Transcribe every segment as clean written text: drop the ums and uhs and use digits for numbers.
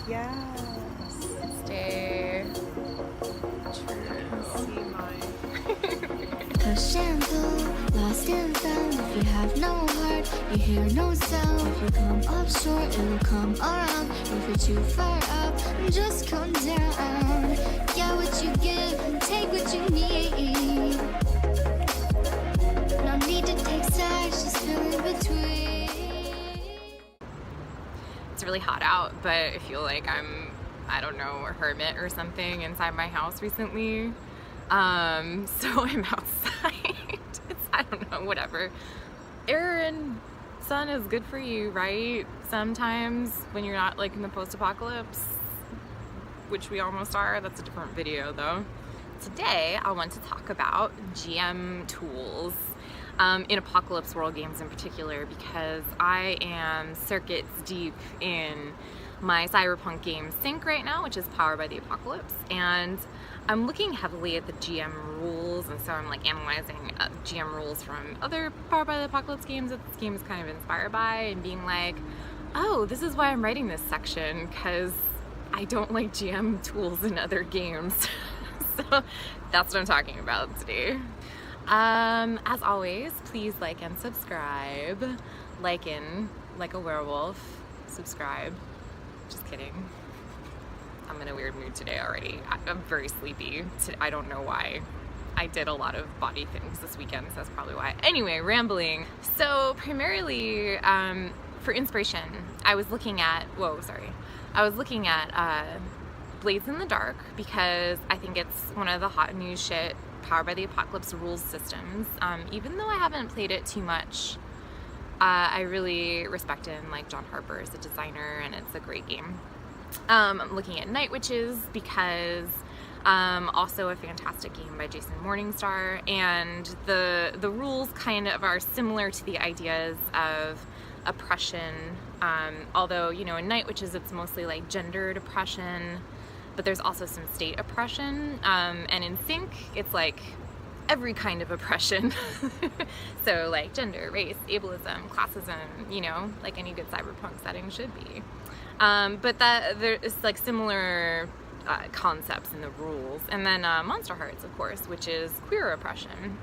Yes. Stay See true. my. Push and pull, lost and found. If you have no heart, you hear no sound. If you come up short, it'll come around. If you're too far up, just come down. Get what you give and take what you need. No need to take sides, just feel in between. It's really hot out, but I feel like I don't know, a hermit or something inside my house recently. So I'm outside. I don't know, whatever. Air and sun is good for you, right? Sometimes when you're not like in the post-apocalypse, which we almost are. That's a different video though. Today I want to talk about GM tools in Apocalypse World games in particular, because I am circuits deep in my cyberpunk game Sync right now, which is powered by the Apocalypse, and I'm looking heavily at the GM rules, and so I'm like analyzing GM rules from other powered by the Apocalypse games that this game is kind of inspired by, and being like, oh, this is why I'm writing this section, because I don't like GM tools in other games. So that's what I'm talking about today. As always, please like and subscribe. Like a werewolf. Subscribe. Just kidding. I'm in a weird mood today already. I'm very sleepy. I don't know why. I did a lot of body things this weekend, so that's probably why. Anyway, rambling. So primarily, for inspiration, I was looking at Blades in the Dark, because I think it's one of the hot new shit powered by the Apocalypse rules systems. Even though I haven't played it too much, I really respect and like John Harper as a designer, and it's a great game. I'm looking at Night Witches because also a fantastic game by Jason Morningstar, and the rules kind of are similar to the ideas of oppression, although, you know, in Night Witches it's mostly like gendered oppression, but there's also some state oppression, and in Sync it's like every kind of oppression. So like gender, race, ableism, classism, you know, like any good cyberpunk setting should be. But that there's like similar concepts in the rules. And then Monster Hearts, of course, which is queer oppression.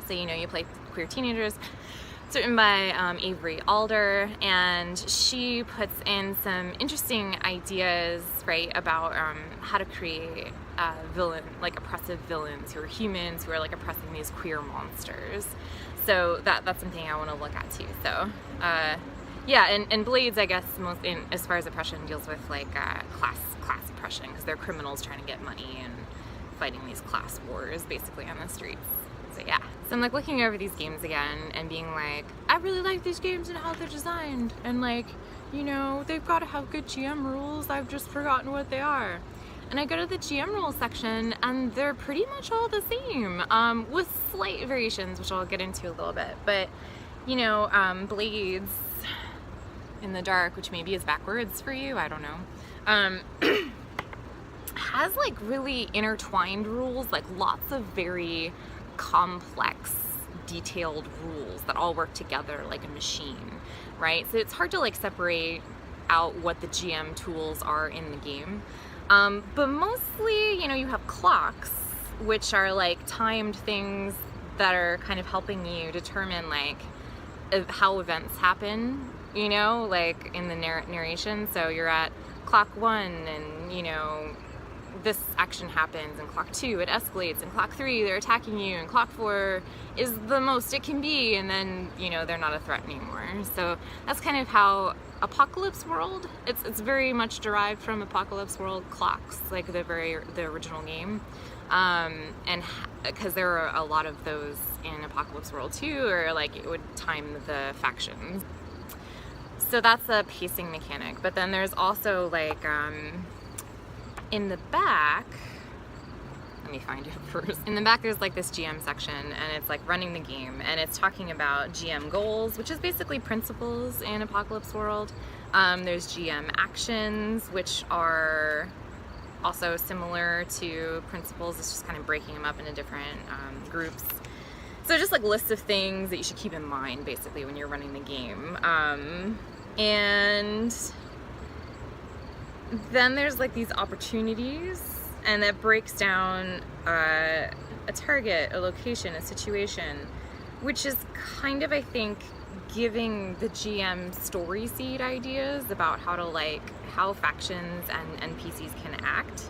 So, you know, you play queer teenagers. It's written by Avery Alder, and she puts in some interesting ideas, right, about how to create oppressive villains who are humans, who are like oppressing these queer monsters. So that's something I want to look at too. So yeah, and Blades, I guess, as far as oppression, deals with like class oppression, because they're criminals trying to get money and fighting these class wars basically on the streets. So yeah, so I'm like looking over these games again and being like, I really like these games and how they're designed, and like, you know, they've got to have good GM rules. I've just forgotten what they are. And I go to the GM rules section, and they're pretty much all the same, with slight variations, which I'll get into a little bit. But, you know, Blades in the Dark, which maybe is backwards for you, I don't know, has like really intertwined rules, like lots of very complex, detailed rules that all work together like a machine, right? So it's hard to like separate out what the GM tools are in the game. But mostly, you know, you have clocks, which are like timed things that are kind of helping you determine like how events happen, you know, like in the narration. So you're at clock 1 and, you know, this action happens, and clock 2 it escalates, and clock 3 they're attacking you, and clock 4 is the most it can be, and then, you know, they're not a threat anymore. So that's kind of how Apocalypse World, it's very much derived from Apocalypse World clocks, like the original game, and because there are a lot of those in Apocalypse World too, or like it would time the factions. So that's a pacing mechanic. But then there's also like in the back, let me find it first. In the back there's like this GM section, and it's like running the game, and it's talking about GM goals, which is basically principles in Apocalypse World. There's GM actions, which are also similar to principles. It's just kind of breaking them up into different groups. So just like lists of things that you should keep in mind basically when you're running the game. And then there's like these opportunities, and that breaks down a target, a location, a situation, which is kind of, I think, giving the GM story seed ideas about how factions and NPCs can act.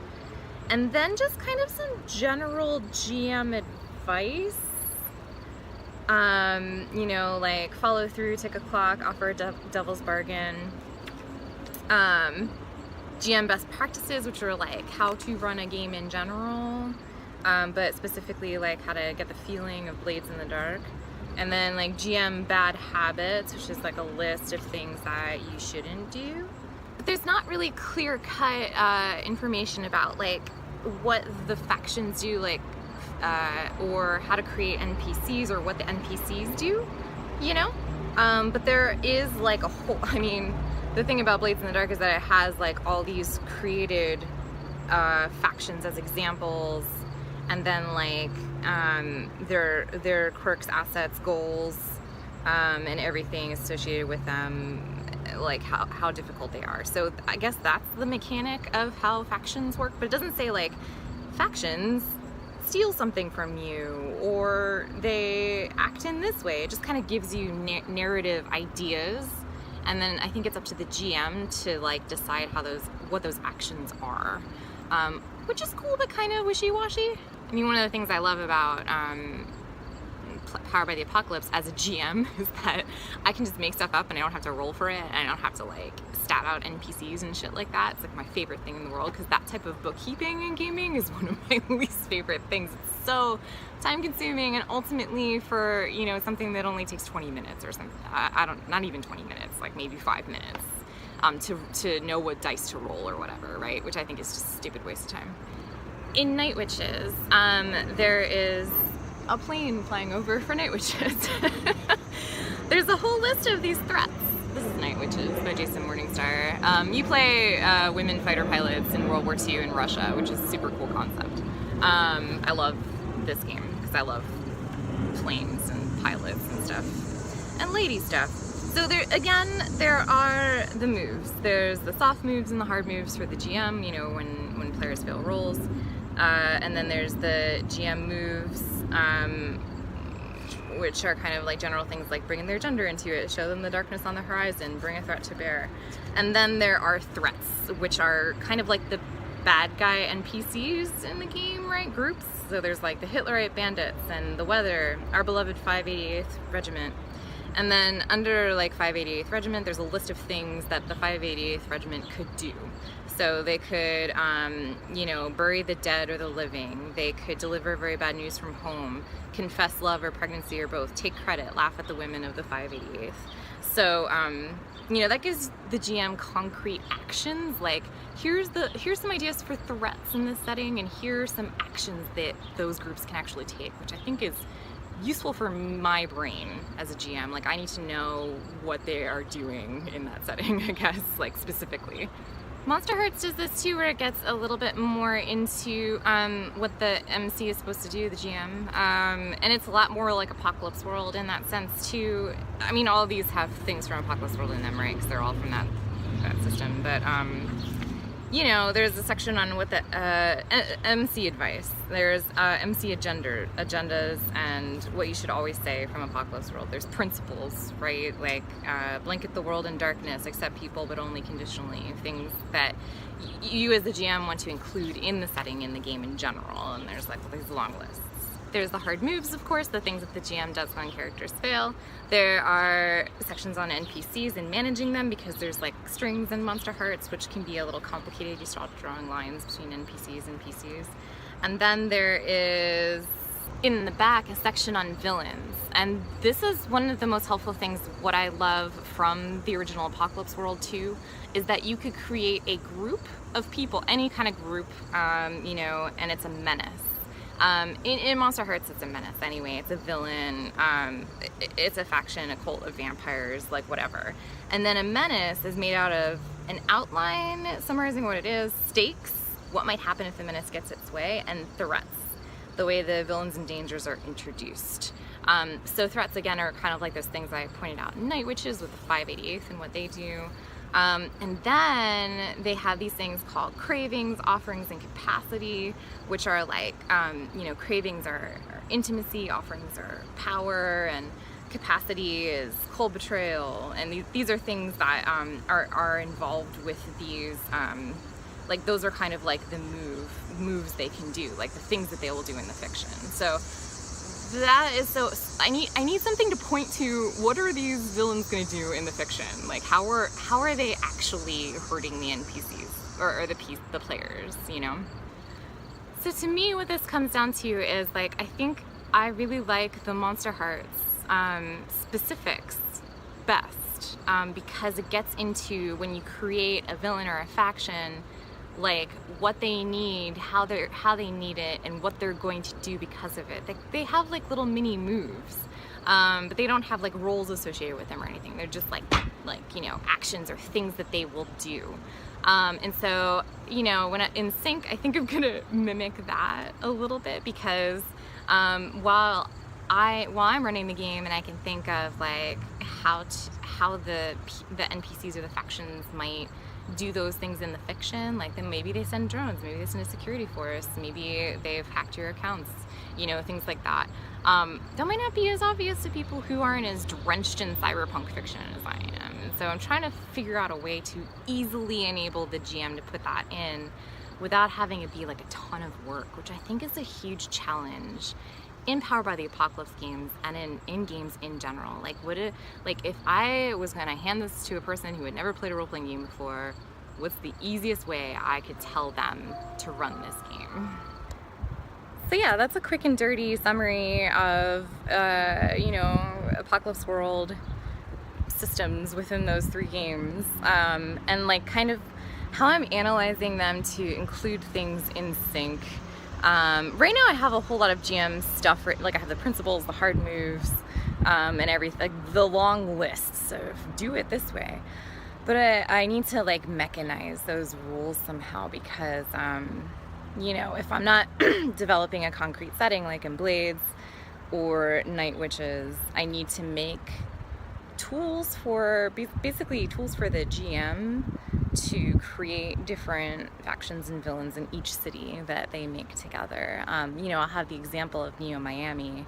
And then just kind of some general GM advice. You know, like follow through, tick a clock, offer a devil's bargain. GM best practices, which are like how to run a game in general, but specifically like how to get the feeling of Blades in the Dark. And then like GM bad habits, which is like a list of things that you shouldn't do. But there's not really clear-cut information about like what the factions do, like or how to create NPCs or what the NPCs do, you know? But there is like a whole, I mean, the thing about Blades in the Dark is that it has like all these created factions as examples, and then like their quirks, assets, goals, and everything associated with them, like how difficult they are. So I guess that's the mechanic of how factions work, but it doesn't say like factions steal something from you or they act in this way. It just kind of gives you narrative ideas, and then I think it's up to the GM to like decide what those actions are, which is cool but kind of wishy-washy. I mean, one of the things I love about Powered by the Apocalypse as a GM is that I can just make stuff up and I don't have to roll for it, and I don't have to like stat out NPCs and shit like that. It's like my favorite thing in the world, because that type of bookkeeping in gaming is one of my least favorite things. It's so time consuming, and ultimately for, you know, something that only takes 20 minutes or something, not even 20 minutes, like maybe 5 minutes to know what dice to roll or whatever, right? Which I think is just a stupid waste of time. In Night Witches, there is a plane flying over for Night Witches. There's a whole list of these threats. This is Night Witches by Jason Morningstar. You play women fighter pilots in World War II in Russia, which is a super cool concept. I love this game because I love planes and pilots and stuff, and lady stuff. So there are the moves. There's the soft moves and the hard moves for the GM, you know, when players fail rolls. And then there's the GM moves, which are kind of like general things like bringing their gender into it, show them the darkness on the horizon, bring a threat to bear. And then there are threats, which are kind of like the bad guy NPCs in the game, right? Groups. So there's like the Hitlerite bandits and the weather, our beloved 588th Regiment. And then under like 588th Regiment, there's a list of things that the 588th Regiment could do. So they could, you know, bury the dead or the living. They could deliver very bad news from home, confess love or pregnancy or both, take credit, laugh at the women of the 588th. So, you know, that gives the GM concrete actions. Like, here's some ideas for threats in this setting, and here are some actions that those groups can actually take, which I think is useful for my brain as a GM. Like, I need to know what they are doing in that setting, I guess, like specifically. Monster Hearts does this too, where it gets a little bit more into what the MC is supposed to do, the GM, and it's a lot more like Apocalypse World in that sense too. I mean, all of these have things from Apocalypse World in them, right? Because they're all from that system. But you know, there's a section on what the MC advice. There's MC agendas, and what you should always say from Apocalypse World. There's principles, right? Like blanket the world in darkness, accept people but only conditionally. Things that you as the GM want to include in the setting, in the game in general. And there's like these long lists. There's the hard moves, of course, the things that the GM does when characters fail. There are sections on NPCs and managing them, because there's like strings in Monster Hearts, which can be a little complicated. You start drawing lines between NPCs and PCs. And then there is, in the back, a section on villains. And this is one of the most helpful things, what I love from the original Apocalypse World 2, is that you could create a group of people, any kind of group, you know, and it's a menace. In Monster Hearts, it's a menace anyway. It's a villain. It's a faction, a cult of vampires, like whatever. And then a menace is made out of an outline summarizing what it is, stakes, what might happen if the menace gets its way, and threats, the way the villains and dangers are introduced. So threats, again, are kind of like those things I pointed out in Night Witches with the 588th and what they do. And then they have these things called cravings, offerings, and capacity, which are like, you know, cravings are intimacy, offerings are power, and capacity is cold betrayal. And these are things that are involved with these, like those are kind of like the moves they can do, like the things that they will do in the fiction. So that is I need something to point to. What are these villains going to do in the fiction? Like how are they actually hurting the NPCs or the players, you know? So to me, what this comes down to is like, I think I really like the Monster Hearts specifics best, because it gets into when you create a villain or a faction, like what they need, how they need it, and what they're going to do because of it. They have like little mini moves, but they don't have like roles associated with them or anything. They're just like you know, actions or things that they will do. And so, you know, when in Sync, I think I'm gonna mimic that a little bit, because while I'm running the game and I can think of like how the NPCs or the factions might do those things in the fiction, like then maybe they send drones, maybe they send a security force, maybe they've hacked your accounts, you know, things like that. That might not be as obvious to people who aren't as drenched in cyberpunk fiction as I am. And so I'm trying to figure out a way to easily enable the GM to put that in without having it be like a ton of work, which I think is a huge challenge in Powered by the Apocalypse games and in games in general. Like if I was gonna hand this to a person who had never played a role-playing game before, what's the easiest way I could tell them to run this game? So yeah, that's a quick and dirty summary of you know, Apocalypse World systems within those 3 games, and like kind of how I'm analyzing them to include things in Sync. Right now I have a whole lot of GM stuff, like I have the principles, the hard moves, and everything, like the long lists of do it this way. But I need to like mechanize those rules somehow, because, you know, if I'm not developing a concrete setting like in Blades or Night Witches, I need to make tools for, basically tools for the GM to create different factions and villains in each city that they make together. You know, I'll have the example of Neo Miami,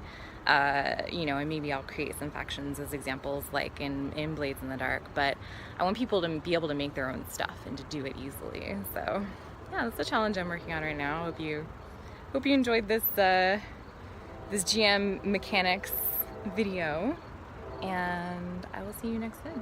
you know, and maybe I'll create some factions as examples like in Blades in the Dark, but I want people to be able to make their own stuff and to do it easily. So yeah, that's the challenge I'm working on right now. Hope you enjoyed this this GM mechanics video, and I will see you next time.